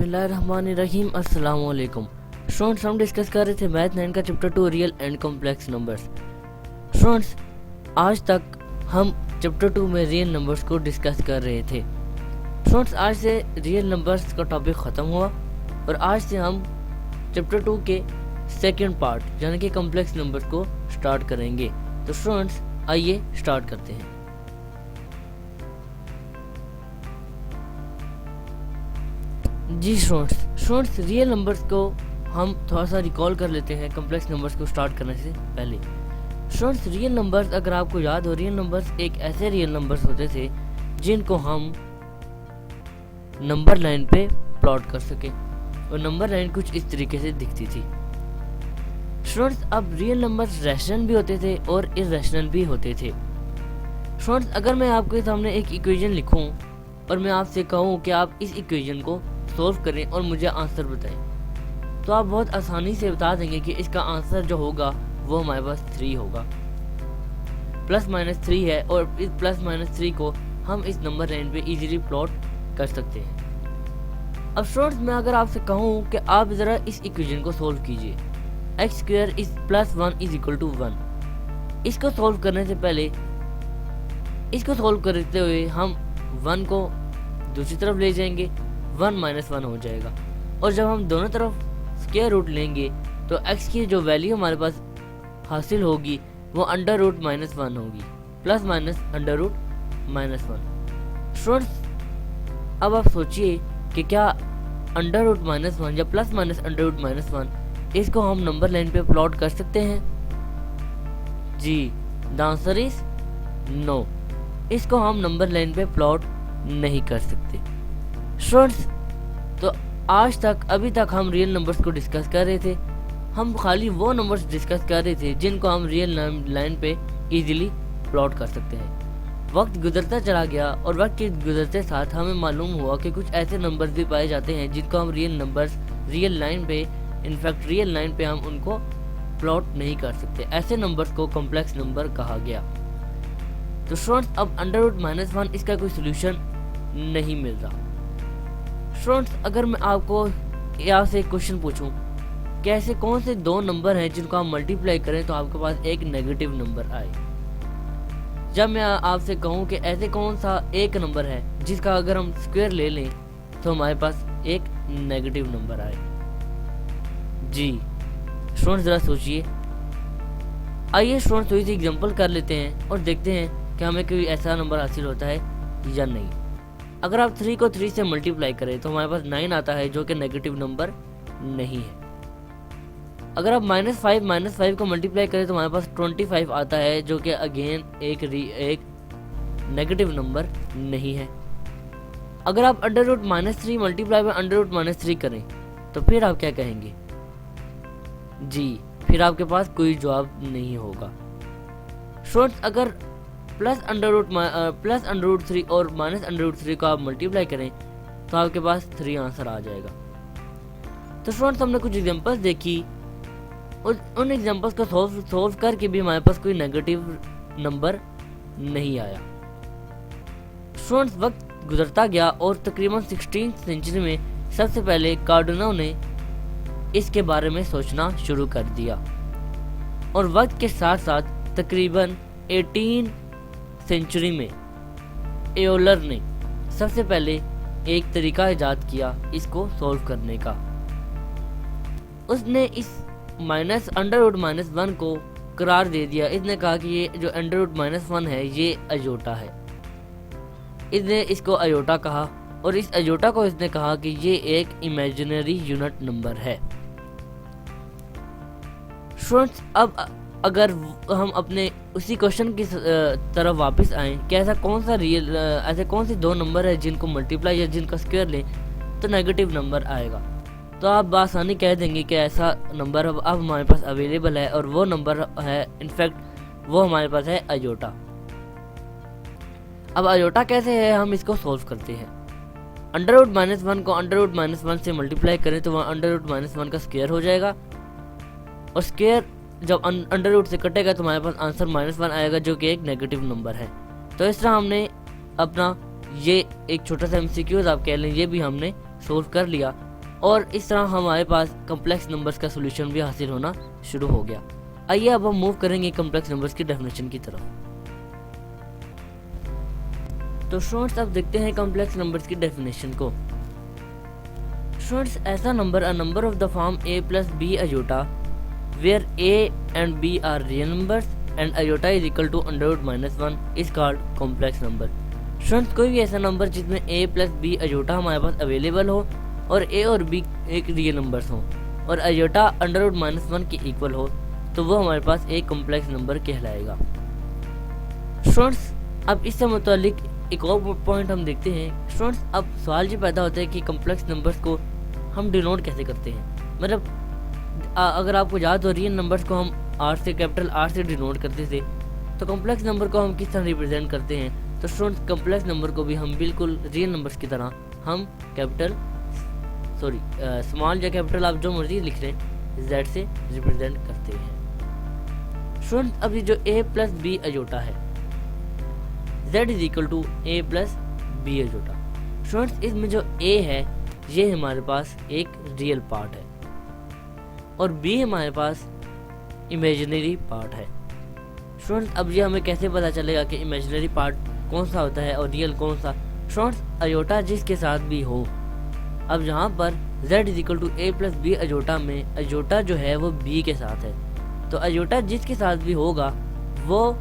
बिस्मिल्लाहिर्रहमानिर्रहीम। अस्सलाम वालेकुम स्टूडेंट्स, हम डिस्कस कर रहे थे मैथ 9 का chapter 2 real and complex numbers. Students, आज तक हम चैप्टर 2 में रियल नंबर्स को डिस्कस कर रहे थे। स्टूडेंट्स, आज से रियल नंबर्स का टॉपिक ख़त्म हुआ और आज से हम चैप्टर 2 के सेकेंड पार्ट यानी कि कॉम्प्लेक्स नंबर्स को स्टार्ट करेंगे। तो स्टूडेंट्स, आइए स्टार्ट करते हैं। जी स्टूडेंट्स, रियल नंबर्स को हम थोड़ा सा रिकॉल कर लेते हैं कॉम्प्लेक्स नंबर्स को स्टार्ट करने से पहले। स्टूडेंट्स, रियल नंबर्स, अगर आपको याद हो, रियल नंबर्स एक ऐसे रियल नंबर्स होते थे जिनको हम नंबर लाइन पे प्लॉट कर सके और नंबर लाइन कुछ इस तरीके से दिखती थी। स्टूडेंट्स, अब रियल नंबर्स रैशनल भी होते थे और इर्रेशनल भी होते थे। स्टूडेंट्स, अगर मैं आपके सामने एक इक्वेशन लिखूं और मैं आपसे कहूं कि आप इस इक्वेशन को सॉल्व करें और मुझे आंसर बताएं, तो आप बहुत आसानी से बता देंगे कि इसका आंसर जो होगा वो हमारे पास 3 होगा। प्लस माइनस 3 है और इस प्लस माइनस 3 को हम इस नंबर लाइन पे इजीली प्लॉट कर सकते हैं। अब स्टूडेंट्स, मैं अगर आपसे कहूँ कि आप ज़रा इस इक्वेशन को सॉल्व कीजिए, x square is plus 1 is equal to 1। इसको सॉल्व करने से पहले, इसको सॉल्व करते हुए हम 1 को दूसरी तरफ ले जाएंगे, 1 माइनस 1 हो जाएगा। और जब हम दोनों तरफ स्क्वायर रूट लेंगे तो x की जो वैल्यू हमारे पास हासिल होगी वो अंडर रूट माइनस 1 होगी, plus minus under root minus 1। Students, अब आप सोचिए कि क्या अंडर रूट माइनस 1 या plus minus under root minus 1 इसको हम नंबर लाइन पे प्लॉट कर सकते हैं? जी, द आंसर इज नो। इसको हम नंबर लाइन पे प्लॉट नहीं कर सकते। स्टूडेंट्स, तो आज तक अभी तक हम रियल नंबर्स को डिस्कस कर रहे थे। हम खाली वो नंबर्स डिस्कस कर रहे थे जिनको हम रियल लाइन पे इजीली प्लॉट कर सकते हैं। वक्त गुजरता चला गया और वक्त के गुजरते साथ हमें मालूम हुआ कि कुछ ऐसे नंबर्स भी पाए जाते हैं जिनको हम रियल लाइन पे, इनफैक्ट रियल लाइन पे हम उनको प्लॉट नहीं कर सकते। ऐसे नंबर्स को कॉम्प्लेक्स नंबर कहा गया। तो स्टूडेंट्स, अब अंडर रूट माइनस 1 इसका कोई सोल्यूशन नहीं मिल रहा। स्टूडेंट्स, अगर मैं आपको यहाँ से एक क्वेश्चन पूछूं कि ऐसे कौन से 2 नंबर हैं जिनको आप मल्टीप्लाई करें तो आपके पास एक नेगेटिव नंबर आए। जब मैं आपसे कहूं कि ऐसे कौन सा एक नंबर है जिसका अगर हम स्क्वायर ले लें तो हमारे पास एक नेगेटिव नंबर आए। जी स्टूडेंट्स, जरा सोचिए। आइए स्टूडेंट्स, थोड़ी सी एग्जांपल कर लेते हैं और देखते हैं कि हमें कोई ऐसा नंबर हासिल होता है या नहीं। अगर आप 3 को 3 से मल्टीप्लाई करें तो हमारे पास 9 आता है जो कि नेगेटिव नंबर नहीं है। अगर आप -5 को मल्टीप्लाई करें तो हमारे पास 25 आता है जो कि अगेन एक नेगेटिव नंबर नहीं है। अगर आप under root -3 multiply by under root -3 करें तो फिर आप क्या कहेंगे? जी, फिर आपके पास कोई जवाब नहीं होगा। स्टूडेंट्स, अगर प्लस अंडर रूट 3 और माइनस अंडर रूट 3 को आप मल्टीप्लाई करें तो आपके पास 3 आंसर आ जाएगा। तो स्टूडेंट्स, हमने कुछ एग्जांपल्स देखी और उन एग्जांपल्स को सॉल्व करके भी हमारे पास कोई नेगेटिव नंबर नहीं आया। स्टूडेंट्स, वक्त गुजरता गया और तकरीबन 16th सेंचुरी में सबसे पहले कार्डिनो ने इसके बारे में सोचना शुरू कर दिया और वक्त के साथ साथ तकरीबन 18 सेंचुरी में एयोलर ने सबसे पहले एक तरीका इजाद किया इसको सॉल्व करने का। उसने इस अंडर रूट माइनस 1 को करार दे दिया। इसने कहा कि ये जो अंडर रूट माइनस 1 है ये अयोटा है। इसने इसको अयोटा कहा और इस अयोटा को इसने कहा कि ये एक इमेजिनरी यूनिट नंबर है। स्टूडेंट्स, अब अगर हम अपने उसी क्वेश्चन की तरफ वापस आएं कि ऐसे कौन से 2 नंबर है जिनको मल्टीप्लाई या जिनका स्क्वायर लें तो नेगेटिव नंबर आएगा, तो आप बासानी कह देंगे कि ऐसा नंबर अब हमारे पास अवेलेबल है और वो नंबर है, इनफैक्ट वो हमारे पास है अयोटा। अब अयोटा कैसे है, हम इसको सॉल्व करते हैं। अंडर रूट माइनस 1 को अंडर रूट माइनस 1 से मल्टीप्लाई करें तो वह अंडर रूट माइनस 1 का स्क्वायर हो जाएगा और स्क्वायर जब अंडर रूट से कटेगा तो हमारे पास आंसर -1 आएगा जो कि एक नेगेटिव नंबर है। तो इस तरह हमने अपना ये एक छोटा सा MCQ आप कह लें ये भी हमने सोल्व कर लिया और इस तरह हमारे पास कॉम्प्लेक्स नंबर्स का सोल्यूशन भी हासिल होना शुरू हो गया। आइए अब हम मूव करेंगे कॉम्प्लेक्स नंबर्स की डेफिनेशन की तरफ। तो स्टूडेंट्स अब देखते हैं कॉम्प्लेक्स नंबर्स की डेफिनेशन को। स्टूडेंट्स, ऐसा number a number of the form a plus b iota where a and b are real numbers and iota is equal to under root minus 1 is called complex number। Students, कोई भी ऐसा number जिसमें a plus b iota हमारे पास available हो और a और b एक real numbers हो और iota अंडर रूट माइनस 1 के इक्वल हो तो वो हमारे पास एक कॉम्प्लेक्स नंबर कहलाएगा। स्टूडेंट्स, अब इससे मुतालिक एक और पॉइंट हम देखते हैं। स्टूडेंट्स, अब सवाल ये पैदा होता है कि कॉम्प्लेक्स नंबर्स को हम डिनोट कैसे करते हैं। मतलब अगर आपको याद हो रियल नंबर्स को हम आर से, कैपिटल आर से डिनोट करते थे, तो कॉम्प्लेक्स नंबर को हम किस तरह रिप्रेजेंट करते हैं। तो स्टूडेंट्स, कॉम्प्लेक्स नंबर को भी हम बिल्कुल रियल नंबर्स की तरह हम कैपिटल स्मॉल या कैपिटल आप जो मर्जी लिख रहे हैं जेड से रिप्रेजेंट करते हैं। स्टूडेंट्स, अब ये जो a प्लस बी अजोटा है, z is equal to a plus b iota. Students, इसमें जो a है ये हमारे पास एक रियल पार्ट है और b हमारे पास इमेजिनरी पार्ट है। स्टूडेंट्स, अब ये हमें कैसे पता चलेगा कि इमेजिनरी पार्ट कौन सा होता है और रियल कौन सा। स्टूडेंट्स, अजोटा जिसके साथ भी हो, अब यहाँ पर z is equal to a plus b iota में अजोटा जो है वो b के साथ है, तो अजोटा जिसके साथ भी होगा वो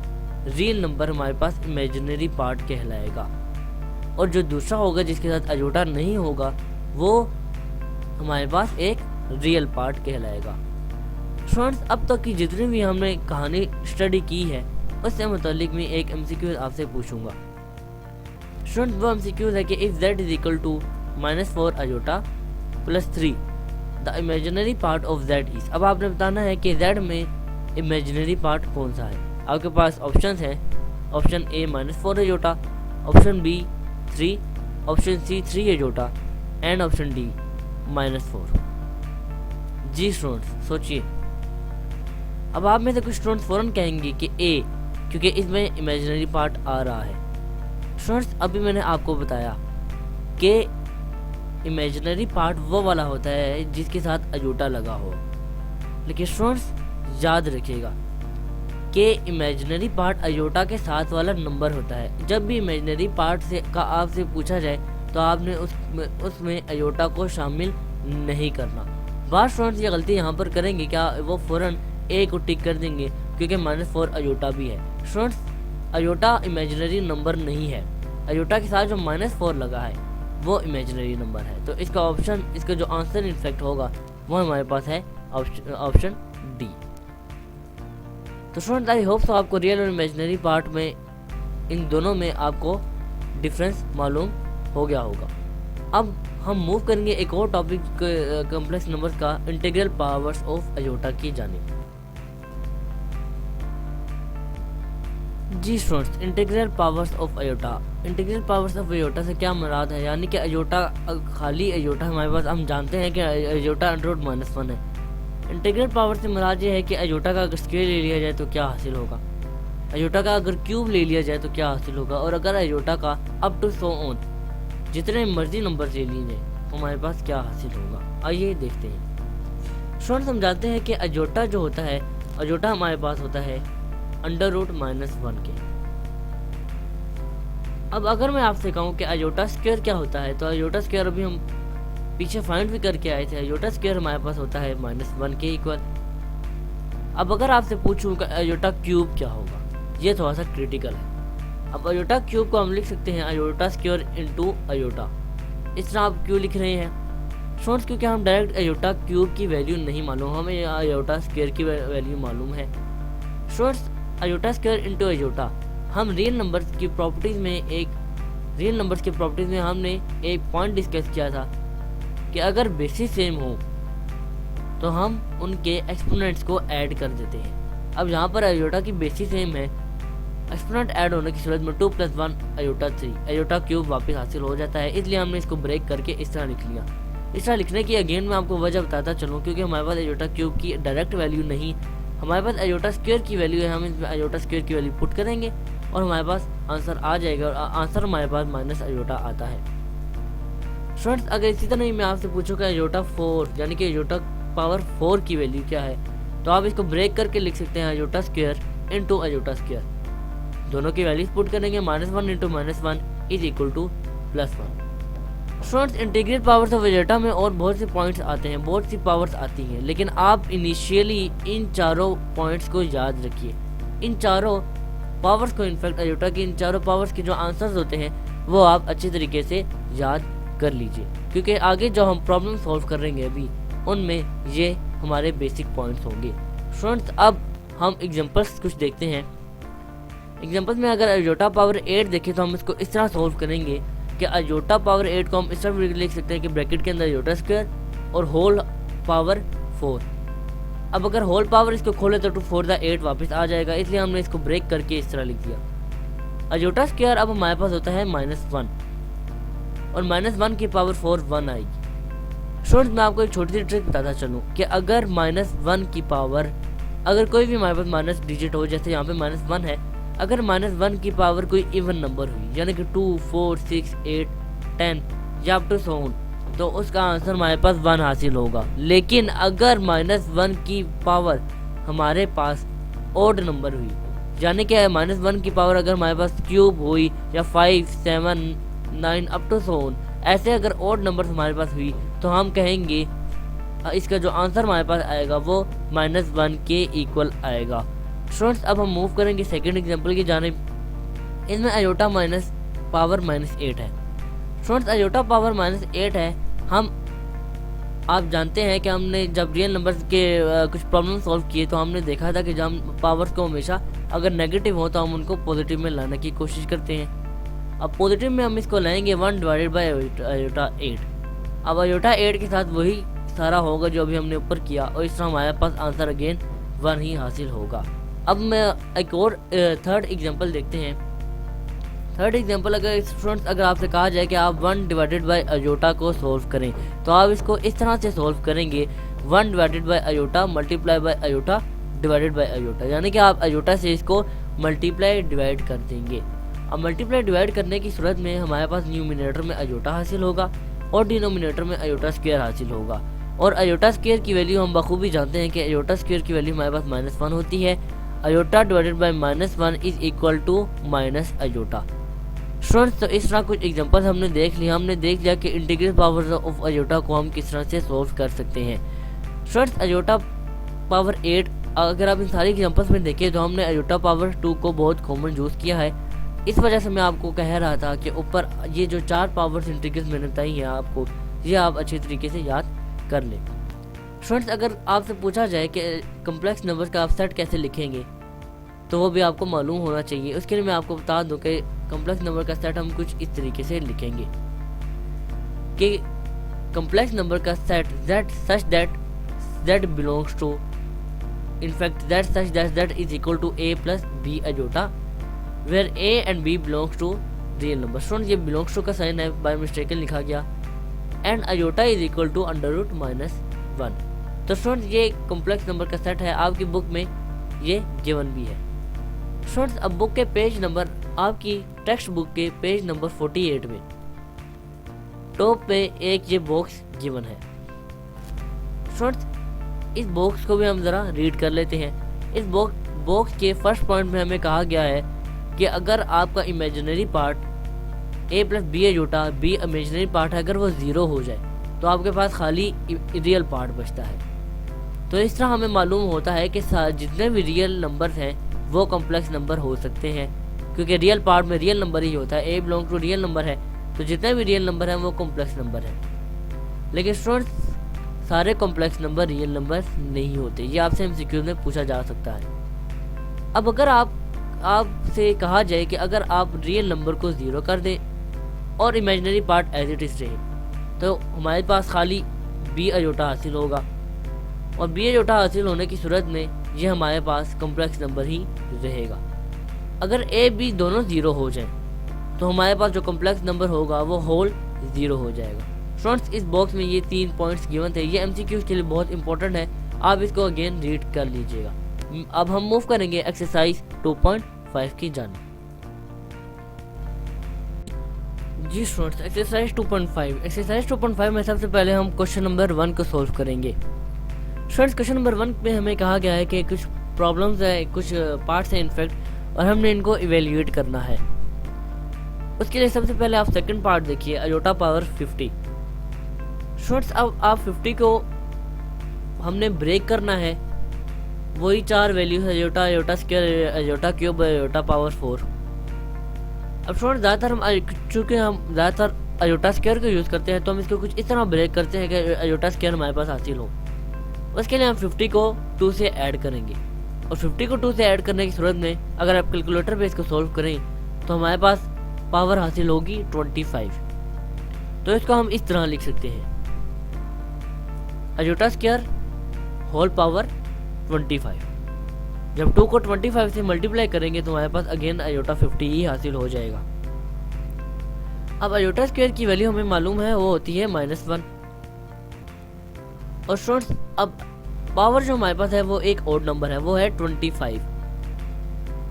रियल नंबर हमारे पास इमेजिनरी पार्ट कहलाएगा और जो दूसरा होगा जिसके साथ अजोटा नहीं होगा वो हमारे पास एक रियल पार्ट कहलाएगा। स्टूडेंट्स, अब तक की जितनी भी हमने कहानी स्टडी की है उससे मुतालिक मैं एक एमसीक्यू आपसे पूछूंगा। स्टूडेंट्स, वो एमसीक्यू है कि if z is equal to -4 iota plus 3 the imaginary part of z is. अब आपने बताना है कि z में इमेजिनरी पार्ट कौन सा है। आपके पास ऑप्शन है, option A -4 iota, option B 3, option C 3 iota and option D -4। जी स्टूडेंट्स, सोचिए। अब आप में से कुछ स्टूडेंट्स फौरन कहेंगे कि ए, क्योंकि इसमें इमेजिनरी पार्ट आ रहा है। स्टूडेंट्स, अभी मैंने आपको बताया कि इमेजिनरी पार्ट वो वाला होता है जिसके साथ अजोटा लगा हो, लेकिन स्टूडेंट्स याद रखिएगा कि इमेजिनरी पार्ट अजोटा के साथ वाला नंबर होता है। जब भी इमेजिनरी पार्ट से का आपसे पूछा जाए तो आपने उसमें अजोटा को शामिल नहीं करना। बात स्टूडेंट्स ये गलती यहाँ पर करेंगे क्या, वो फ़ौरन ए को टिक कर देंगे क्योंकि -4 अजोटा भी है। स्टूडेंट्स, अजोटा इमेजिनरी नंबर नहीं है, अजोटा के साथ जो -4 लगा है वो इमेजिनरी नंबर है। तो इसका ऑप्शन, इसका जो आंसर इनफेक्ट होगा वो हमारे पास है ऑप्शन डी। तो स्टूडेंट, आई होप तो आपको रियल और इमेजिनरी पार्ट में इन दोनों में आपको डिफरेंस मालूम हो गया होगा। अब हम मूव करेंगे एक और टॉपिक कॉम्प्लेक्स नंबर्स का, इंटीग्रल पावर्स ऑफ अजोटा की जानिब। जी students, integral powers of iota. Integral powers of iota से क्या मुराद है, यानी कि अयोटा, खाली अयोटा हमारे पास, हम जानते हैं कि अयोटा अंडर रूट -1 है। इंटीग्रल पावर से मुराद ये है कि अयोटा का अगर स्क्वायर ले लिया जाए तो क्या हासिल होगा, अयोटा का अगर क्यूब ले लिया जाए तो क्या हासिल होगा, और अगर अयोटा का अप टू सो ऑन जितने मर्जी नंबर ले लीजिए तो हमारे पास क्या हासिल होगा। आइए देखते हैं। स्टूडेंट्स, हम जानते हैं कि अयोटा जो होता है, अयोटा हमारे पास होता है अंडर रूट -1 के। अब अगर मैं आपसे कहूँ कि अयोटा स्क्वायर क्या होता है, तो अयोटा स्क्वायर अभी हम पीछे फाइंड भी करके आए थे। अयोटा स्क्वायर हमारे पास होता है -1 के इक्वल। अब अगर आपसे पूछूं कि अयोटा क्यूब क्या होगा, ये थोड़ा सा क्रिटिकल है। अब अयोटा क्यूब को हम लिख सकते हैं अयोटा स्क्वायर इंटू अयोटा। इस तरह आप क्यों लिख रहे हैं स्टूडेंट्स, क्योंकि हम डायरेक्ट अयोटा क्यूब की वैल्यू नहीं मालूम, हमें अयोटा स्क्वायर की वैल्यू मालूम है। Students, iota square into iota, हम रियल नंबर्स की प्रॉपर्टीज़ में हमने एक पॉइंट डिस्कस किया था कि अगर बेसिस सेम हो तो हम उनके एक्सपोनेंट्स को ऐड कर देते हैं। अब यहाँ पर अयोटा की बेसिस सेम है, एक्सपोनेंट ऐड होने की सूरत में 2 + 1 अयोटा 3 अयोटा क्यूब वापस हासिल हो जाता है। इसलिए हमने इसको ब्रेक करके इस तरह लिख लिया। इस तरह लिखने की अगेन मैं आपको वजह बताता चलूँ, क्योंकि हमारे पास अयोटा क्यूब की डायरेक्ट वैल्यू नहीं, हमारे पास अयोटा स्क्वायर की वैल्यू है। हम इसमें अयोटा स्क्वायर की वैल्यू पुट करेंगे और हमारे पास आंसर आ जाएगा, और आंसर हमारे पास माइनस अयोटा आता है। स्टूडेंट्स अगर इसी तरह ही मैं आपसे पूछूंगा अयोटा 4 यानी कि अयोटा पावर 4 की वैल्यू क्या है, तो आप इसको ब्रेक करके लिख सकते हैं iota square into iota square. दोनों की वैल्यूज पुट करेंगे, -1 into -1 is equal to +1। Students integral powers of iota में और बहुत से पॉइंट्स आते हैं, बहुत सी पावर्स आती हैं, लेकिन आप इनिशियली इन चारों पॉइंट्स को याद रखिए। इन चारों पावर्स को, इनफैक्ट अयोटा की इन चारों पावर्स के जो आंसर्स होते हैं वो आप अच्छे तरीके से याद कर लीजिए, क्योंकि आगे जो हम प्रॉब्लम सॉल्व करेंगे अभी उनमें ये हमारे बेसिक पॉइंट्स होंगे। स्टूडेंट्स अब हम एग्जांपल्स कुछ देखते हैं। एग्जांपल्स में अगर अयोटा पावर 8 देखें तो हम इसको इस तरह सॉल्व करेंगे कि अयोटा पावर 8 को हम इस तरह लिख सकते हैं कि ब्रैकेट के अंदर अयोटा स्क्वायर और होल पावर 4। अब अगर होल पावर इसको खोले तो 2 4 द 8 वापस आ जाएगा, इसलिए हमने इसको ब्रेक करके इस तरह लिख दिया। अयोटा स्क्वायर अब हमारे पास होता है -1 और -1 की पावर 4 1 आएगी। स्टूडेंट्स मैं आपको एक छोटी सी ट्रिक बताता चलूँ कि अगर -1 की पावर, अगर कोई भी हमारे पास माइनस डिजिट हो, जैसे यहाँ पे -1 है, अगर -1 की पावर कोई इवन नंबर हुई यानी कि 2 4 6 8 10 या अप टू सो ऑन, तो उसका आंसर हमारे पास 1 हासिल होगा। लेकिन अगर -1 की पावर हमारे पास ऑड नंबर हुई, यानी कि -1 की पावर अगर हमारे पास क्यूब हुई या 5 7 9 अप टू सो ऑन, ऐसे अगर ऑड नंबर हमारे पास हुई तो हम कहेंगे इसका जो आंसर हमारे पास आएगा वो -1 के इक्वल आएगा। स्टूडेंट्स अब हम मूव करेंगे सेकंड एग्जांपल की जानिब। इसमें अयोटा माइनस पावर -8 है। स्टूडेंट्स अयोटा पावर -8 है। हम आप जानते हैं कि हमने जब रियल नंबर्स के कुछ प्रॉब्लम सॉल्व किए तो हमने देखा था कि जब हम पावर्स को हमेशा अगर नेगेटिव हो तो हम उनको पॉजिटिव में लाने की कोशिश करते हैं। अब पॉजिटिव में हम इसको लाएंगे 1 डिवाइडेड बाय अयोटा 8। अब अयोटा 8 के साथ वही सारा होगा जो अभी हमने ऊपर किया और इस तरह हमारे पास आंसर अगेन 1 ही हासिल होगा। अब मैं एक और थर्ड एग्जांपल देखते हैं। थर्ड एग्जांपल अगर स्टूडेंट्स अगर आपसे कहा जाए कि आप 1 डिवाइडेड बाय अयोटा को सॉल्व करें तो आप इसको इस तरह से सॉल्व करेंगे 1 divided by iota multiply by iota divided by iota, यानी कि आप अयोटा से इसको मल्टीप्लाई डिवाइड कर देंगे। अब मल्टीप्लाई डिवाइड करने की सूरत में हमारे पास न्यूमिनेटर में अयोटा हासिल होगा और डिनोमिनेटर में अयोटा स्क्वायर हासिल होगा। और अयोटा स्क्वायर की वैल्यू हम बखूबी जानते हैं कि अयोटा स्क्वायर की वैल्यू हमारे पास -1 होती है। Iota divided by -1 is equal to minus iota. Students तो इस तरह कुछ एग्जांपल्स हमने देख लिया। हमने देख लिया कि इंटीग्रल पावर्स ऑफ अयोटा को हम किस तरह से सॉल्व कर सकते हैं। स्टूडेंट्स अयोटा पावर 8 अगर आप इन सारी एग्जांपल्स में देखें तो हमने अयोटा पावर 2 को बहुत कॉमन यूज़ किया है। इस वजह से मैं आपको कह रहा था कि ऊपर ये जो 4 पावर्स इंटीग्रल्स मैंने बताई हैं आपको, ये आप अच्छे तरीके से याद कर लें। स्टूडेंट्स अगर आपसे पूछा जाए कि कम्प्लेक्स नंबर्स का आप सेट कैसे लिखेंगे तो वो भी आपको मालूम होना चाहिए। उसके लिए मैं आपको बता दूं कि कम्प्लेक्स नंबर का सेट हम कुछ इस तरीके से लिखेंगे कि कम्प्लेक्स नंबर का set z such that z belongs to, in fact z such that z is equal to a plus b iota where a and b belongs to real number। Student ये belongs to का sign है, by mistake लिखा गया, and iota is equal to √-1। तो student ये complex number का set है, आपकी बुक में ये गिवन भी है। स्टूडेंट्स अब बुक के पेज नंबर, आपकी टेक्स्ट बुक के पेज नंबर 48 में टॉप पे एक ये बॉक्स गिवन है। स्टूडेंट्स इस बॉक्स को भी हम ज़रा रीड कर लेते हैं। इस बॉक्स के फर्स्ट पॉइंट में हमें कहा गया है कि अगर आपका imaginary part a plus b iota, b imaginary part है, अगर वो 0 हो जाए तो आपके पास खाली रियल पार्ट बचता है। तो इस तरह हमें मालूम होता है कि जितने भी रियल नंबर्स हैं वो कॉम्प्लेक्स नंबर हो सकते हैं, क्योंकि रियल पार्ट में रियल नंबर ही होता है। a belong to real number है तो जितने भी रियल नंबर हैं वो कॉम्प्लेक्स नंबर है। लेकिन स्टूडेंट्स सारे कॉम्प्लेक्स नंबर रियल नंबर नहीं होते, ये आपसे एमसीक्यू में पूछा जा सकता है। अब अगर आपसे कहा जाए कि अगर आप रियल नंबर को 0 कर दें और imaginary part as it is रहे तो हमारे पास खाली बी अयोटा हासिल होगा, और बी अयोटा हासिल होने की सूरत में ये हमारे पास कॉम्प्लेक्स नंबर ही रहेगा। अगर ए बी दोनों 0 हो जाएं तो हमारे पास जो कॉम्प्लेक्स नंबर होगा वो होल 0 हो जाएगा। स्टूडेंट्स इस बॉक्स में ये 3 पॉइंट्स गिवन थे, ये एमसीक्यू के लिए बहुत इंपॉर्टेंट है, आप इसको अगेन रीड कर लीजिएगा। अब हम मूव करेंगे एक्सरसाइज 2.5 की जानिब। जी स्टूडेंट्स, एक्सरसाइज 2.5 में सबसे पहले हम क्वेश्चन नंबर 1 को सॉल्व करेंगे। स्टूडेंट्स, क्वेश्चन नंबर 1 में हमें कहा गया है कि कुछ प्रॉब्लम्स है, कुछ पार्ट्स हैं इनफैक्ट, और हमने इनको इवेल्युएट करना है। उसके लिए सबसे पहले आप सेकंड पार्ट देखिए, अयोटा पावर 50। स्टूडेंट्स, अब आप 50 को हमने ब्रेक करना है, वही 4 values, iota, iota square, iota cube, iota power 4। अब स्टूडेंट चूँकि हम ज़्यादातर अयोटा स्क्वायर को यूज़ करते हैं, तो हम इसको कुछ इस तरह ब्रेक करते हैं कि अयोटा स्क्वायर हमारे पास हासिल हो। उसके लिए हम 50 को 2 से ऐड करेंगे, और 50 को 2 से ऐड करने की सूरत में अगर आप कैलकुलेटर पे इसको सॉल्व करें तो हमारे पास पावर हासिल होगी 25। तो इसको हम इस तरह लिख सकते हैं, अयोटा स्क्वायर होल पावर 25। जब 2 को 25 से मल्टीप्लाई करेंगे तो हमारे पास अगेन अयोटा 50 ही हासिल हो जाएगा। अब अयोटा स्क्वायर की वैल्यू हमें मालूम है, वो होती है -1। और स्टूडेंट्स, अब पावर जो हमारे पास है वो एक ओड नंबर है, वो है 25।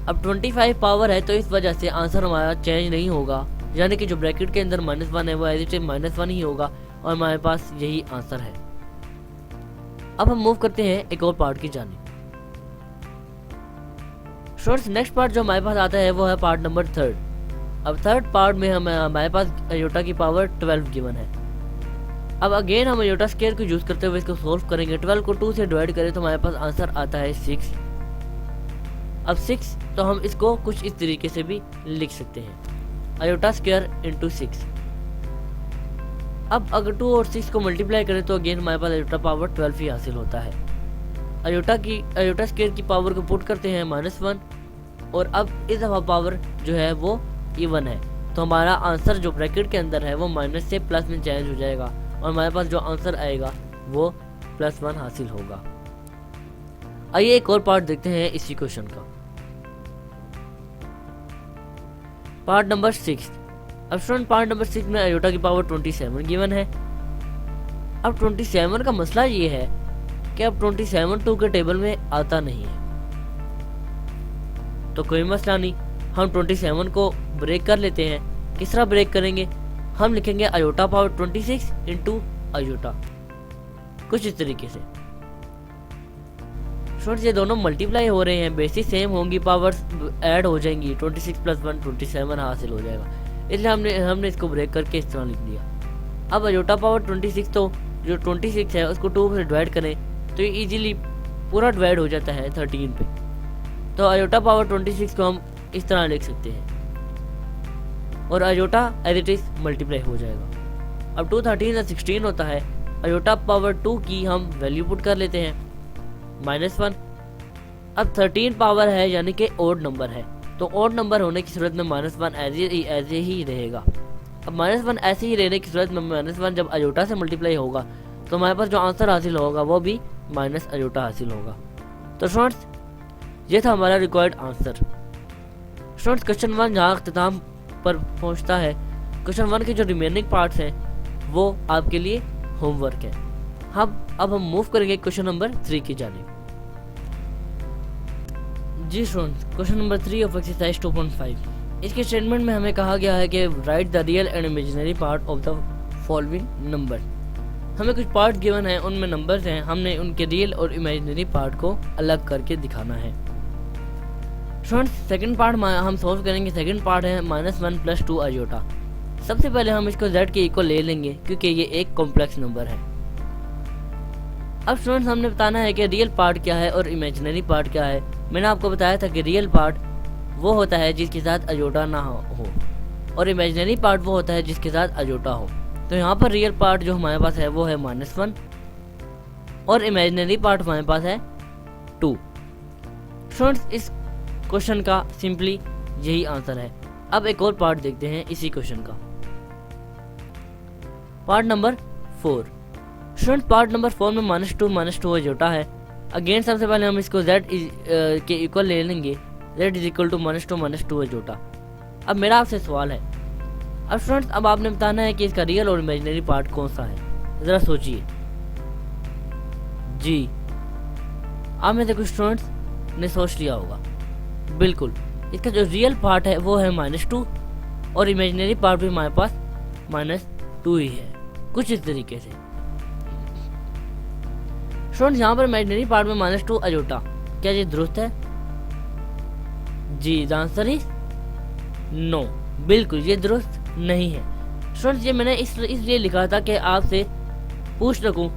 अब 25 पावर है, तो इस वजह से आंसर हमारा चेंज नहीं होगा, यानी कि जो ब्रैकेट के अंदर -1 है वो एज इट इज -1 ही होगा, और हमारे पास यही आंसर है। अब हम मूव करते हैं एक और पार्ट की जानिब। स्टूडेंट्स, नेक्स्ट पार्ट जो हमारे पास आता है वो है पार्ट नंबर 3। अब थर्ड पार्ट में हमारे पास अयोटा की पावर 12 गिवन है। अब अगेन हम अयोटा स्क्वायर को यूज करते हुए इसको सोल्व करेंगे। 12 को 2 से डिवाइड करें तो हमारे पास आंसर आता है 6। अब 6 तो हम इसको कुछ इस तरीके से भी लिख सकते हैं, अयोटा स्क्वायर इंटू 6। अब अगर 2 और 6 को मल्टीप्लाई करें तो अगेन हमारे पास अयोटा पावर 12 ही हासिल होता है। अयोटा स्क्वायर की पावर को पुट करते हैं -1, और अब इस दफा पावर जो है वो इवन है, तो हमारा आंसर जो ब्रैकेट के अंदर है वो माइनस से प्लस में चेंज हो जाएगा, और हमारे पास जो आंसर आएगा वो +1 हासिल होगा। आइए एक और पार्ट देखते हैं इसी क्वेश्चन का, पार्ट नंबर 6। अब स्टूडेंट, पार्ट नंबर 6 में अयोटा की पावर 27 गिवन है। अब 27 का मसला ये है कि अब 27 2 के टेबल में आता नहीं है, तो कोई मसला नहीं, हम 27 को ब्रेक कर लेते हैं। किस तरह ब्रेक करेंगे, हम लिखेंगे अयोटा पावर 26 इंटू अयोटा, कुछ इस तरीके से। स्टूडेंट्स, ये दोनों मल्टीप्लाई हो रहे हैं, बेसिस सेम होंगी, पावर्स ऐड हो जाएंगी, 26 + 1 27 हासिल हो जाएगा, इसलिए हमने इसको ब्रेक करके इस तरह लिख दिया। अब अयोटा पावर 26, तो जो 26 है उसको 2 से डिवाइड करें तो ये इजीली पूरा डिवाइड हो जाता है 13 पे, तो अयोटा पावर 26 को हम इस तरह लिख सकते हैं, और iota as it is multiply हो जाएगा। अब 2 13 या 16 होता है, अयोटा पावर 2 की हम वैल्यू पुट कर लेते हैं -1। अब 13 पावर है, यानी कि ओड नंबर है, तो ओड नंबर होने की सूरत में -1 ऐसे ही रहेगा। अब -1 ऐसे ही रहने की सूरत में -1 जब अयोटा से मल्टीप्लाई होगा तो हमारे पास जो आंसर हासिल होगा वो भी माइनस अयोटा हासिल होगा। तो स्टूडेंट्स, ये था हमारा रिक्वायर्ड आंसर। स्टूडेंट्स, क्वेश्चन 1 जहाँ अख्तिताम पर पहुँचता है, क्वेश्चन 1 के जो रिमेनिंग पार्ट्स हैं वो आपके लिए होमवर्क है। अब हम मूव करेंगे क्वेश्चन नंबर 3 की जानिब। जी students, question number 3 of exercise 2.5, इसके स्टेटमेंट में हमें कहा गया है कि write the real and imaginary part of the following number. हमें कुछ पार्ट गिवन है, उनमें नंबर्स हैं, हमने उनके रियल और इमेजिनरी पार्ट को अलग करके दिखाना है। स्टूडेंट्स, सेकंड पार्ट हम सॉल्व करेंगे। सेकंड पार्ट है -1 + 2 अयोटा। सबसे पहले हम इसको z के इक्वल ले लेंगे क्योंकि ये एक कॉम्प्लेक्स नंबर है। अब स्टूडेंट्स, हमने बताना है कि रियल पार्ट क्या है और इमेजिनरी पार्ट क्या है। मैंने आपको बताया था कि रियल पार्ट वो होता है जिसके साथ अयोटा ना हो, और इमेजिनरी पार्ट वो होता है जिसके साथ अयोटा हो। तो यहाँ पर रियल पार्ट जो हमारे पास है वो है -1, और इमेजिनरी पार्ट हमारे पास है 2। स्टूडेंट्स, इस क्वेश्चन का सिंपली यही आंसर है। अब एक और पार्ट देखते हैं इसी क्वेश्चन का, part number 4। Students, part number 4 में -2 अयोटा है। अगेन सबसे पहले हम इसको z के इक्वल ले लेंगे, z = -2 अयोटा। अब मेरा आपसे सवाल है, अब स्टूडेंट्स, अब आपने बताना है कि इसका रियल और इमेजिनरी पार्ट कौन सा है। ज़रा सोचिए जी, आप में से कुछ स्टूडेंट्स ने सोच लिया होगा। बिल्कुल, इसका जो रियल पार्ट है वो है -2, और इमेजिनरी पार्ट भी हमारे पास -2 ही है, कुछ इस तरीके से। स्टूडेंट्स यहाँ पर इमेजिनरी पार्ट में -2 अजोटा, क्या ये दुरुस्त है? जी, द आंसर इज नो, बिल्कुल ये दुरुस्त नहीं है। स्टूडेंट्स ये मैंने इसलिए लिखा था कि आपसे पूछ सकूं,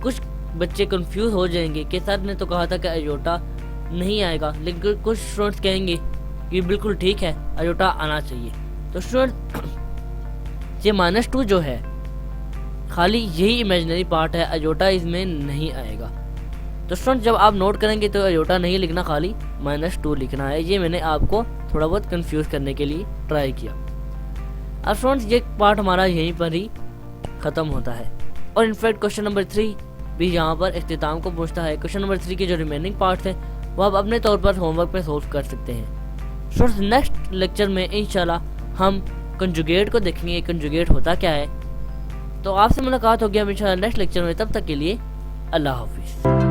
कुछ बच्चे कंफ्यूज हो जाएंगे कि सर ने तो कहा था कि अजोटा नहीं आएगा, लेकिन कुछ स्टूडेंट्स कहेंगे कि बिल्कुल ठीक है, अजोटा आना चाहिए। तो स्टूडेंट्स ये -2 जो है खाली यही इमेजिनरी पार्ट है, अजोटा इसमें नहीं आएगा। तो स्टूडेंट्स जब आप नोट करेंगे तो अजोटा नहीं लिखना, खाली -2 लिखना है। ये मैंने आपको थोड़ा बहुत कंफ्यूज करने के लिए ट्राई किया। अब स्टूडेंट्स ये पार्ट हमारा यहीं पर ही ख़त्म होता है और इनफैक्ट क्वेश्चन नंबर 3 भी यहाँ पर इख्तिताम को पहुँचता है। क्वेश्चन नंबर 3 के जो रिमेनिंग पार्ट्स हैं वो आप अपने तौर पर होमवर्क में सोल्व कर सकते हैं। स्टूडेंट्स नेक्स्ट लेक्चर में इंशाल्लाह हम कंजुगेट को देखेंगे, कंजुगेट होता क्या है। तो आपसे मुलाकात होगी हम इंशाल्लाह नेक्स्ट लेक्चर में, तब तक के लिए अल्लाह हाफिज़।